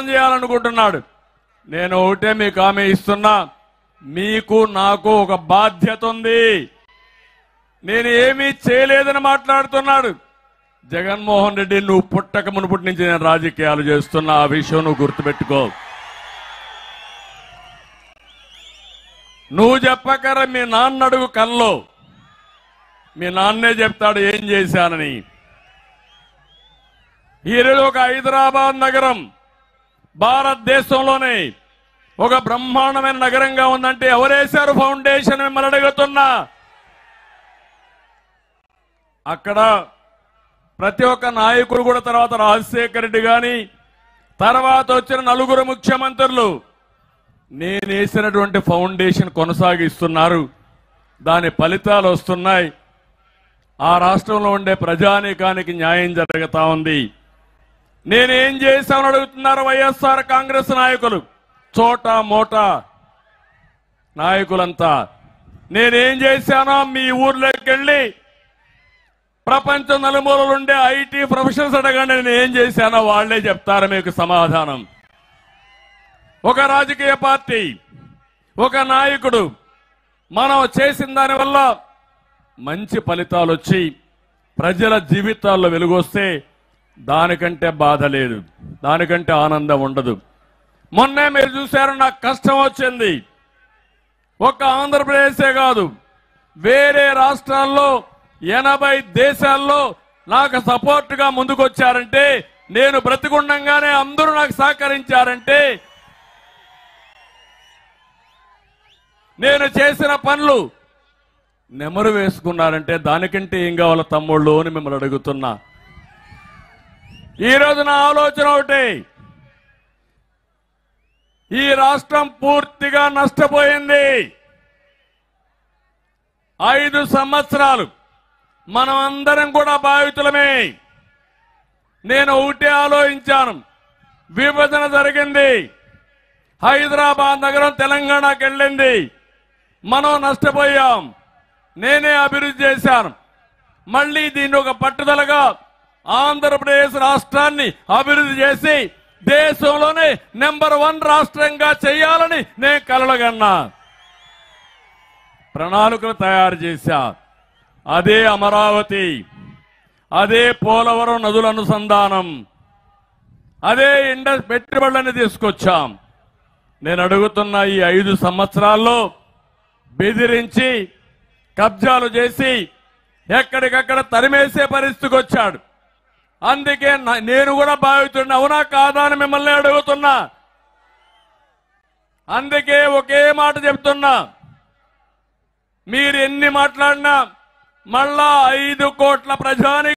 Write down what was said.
చేయాలనుకుంటున్నాడు. నేను ఒకటే మీకు హామీ ఇస్తున్నా, మీకు నాకు ఒక బాధ్యత ఉంది. నేను ఏమీ చేయలేదని మాట్లాడుతున్నాడు జగన్మోహన్ రెడ్డి. నువ్వు పుట్టక మునుపటి నుంచి నేను రాజకీయాలు చేస్తున్నా, ఆ విషయం నువ్వు గుర్తుపెట్టుకో. నువ్వు చెప్పకర మీ నాన్న అడుగు కల్లో, మీ నాన్నే చెప్తాడు ఏం చేశానని. ఈరోజు ఒక హైదరాబాద్ నగరం భారతదేశంలోనే ఒక బ్రహ్మాండమైన నగరంగా ఉందంటే ఎవరేశారు ఫౌండేషన్? మిమ్మల్ని అడుగుతున్నా. అక్కడ ప్రతి ఒక్క నాయకుడు కూడా, తర్వాత రాజశేఖర రెడ్డి గాని, తర్వాత వచ్చిన నలుగురు ముఖ్యమంత్రులు నేను వేసినటువంటి ఫౌండేషన్ కొనసాగిస్తున్నారు. దాని ఫలితాలు వస్తున్నాయి. ఆ రాష్ట్రంలో ఉండే ప్రజానీకానికి న్యాయం జరుగుతా ఉంది. నేనేం చేశామని అడుగుతున్నారు వైఎస్ఆర్ కాంగ్రెస్ నాయకులు, చోటా మోటా నాయకులంతా. నేనేం చేశానో మీ ఊర్లోకి వెళ్ళి ప్రపంచం నలుమూలలుండే ఐటీ ప్రొఫెషనల్స్ అడగండి, నేను ఏం చేశానో వాళ్లే చెప్తారు మీకు సమాధానం. ఒక రాజకీయ పార్టీ, ఒక నాయకుడు మనం చేసిన దానివల్ల మంచి ఫలితాలు వచ్చి ప్రజల జీవితాల్లో వెలుగొస్తే దానికంటే బాధ లేదు, దానికంటే ఆనందం ఉండదు. మొన్నే మీరు చూశారు, నాకు కష్టం వచ్చింది. ఒక ఆంధ్రప్రదేశే కాదు, వేరే రాష్ట్రాల్లో 80 దేశాల్లో నాకు సపోర్టుగా ముందుకొచ్చారంటే, నేను బ్రతికుండంగానే అందరూ నాకు సహకరించారంటే, నేను చేసిన పనులు నెమరు వేసుకున్నారంటే దానికంటే ఏం కావాలో తమ్ముళ్ళు అని మిమ్మల్ని అడుగుతున్నా. ఈరోజు నా ఆలోచన ఒకటి, ఈ రాష్ట్రం పూర్తిగా నష్టపోయింది. 5 సంవత్సరాలు మనం అందరం కూడా బాధితులమే. నేను ఒకటే ఆలోచించాను, విభజన జరిగింది, హైదరాబాద్ నగరం తెలంగాణకి వెళ్ళింది, మనం నష్టపోయాం. నేనే అభివృద్ధి చేశాను. మళ్ళీ దీన్ని ఒక పట్టుదలగా ఆంధ్రప్రదేశ్ రాష్ట్రాన్ని అభివృద్ధి చేసి దేశంలోనే నెంబర్ 1 రాష్ట్రంగా చేయాలని నేను కలలుగన్నా. ప్రణాళికలు తయారు చేశా. అదే అమరావతి, అదే పోలవరం నదుల అనుసంధానం, అదే పెట్టుబడులని తీసుకొచ్చాం. నేను అడుగుతున్న ఈ 5 సంవత్సరాల్లో బెదిరించి కబ్జాలు చేసి ఎక్కడికక్కడ తరిమేసే పరిస్థితికి వచ్చాడు. అందుకే నేను కూడా బాధితుడిని, అవునా కాదా అని మిమ్మల్ని అడుగుతున్నా. అందుకే ఒకే మాట చెప్తున్నా, మీరు ఎన్ని మాట్లాడినా మళ్ళా 5 కోట్ల ప్రజాని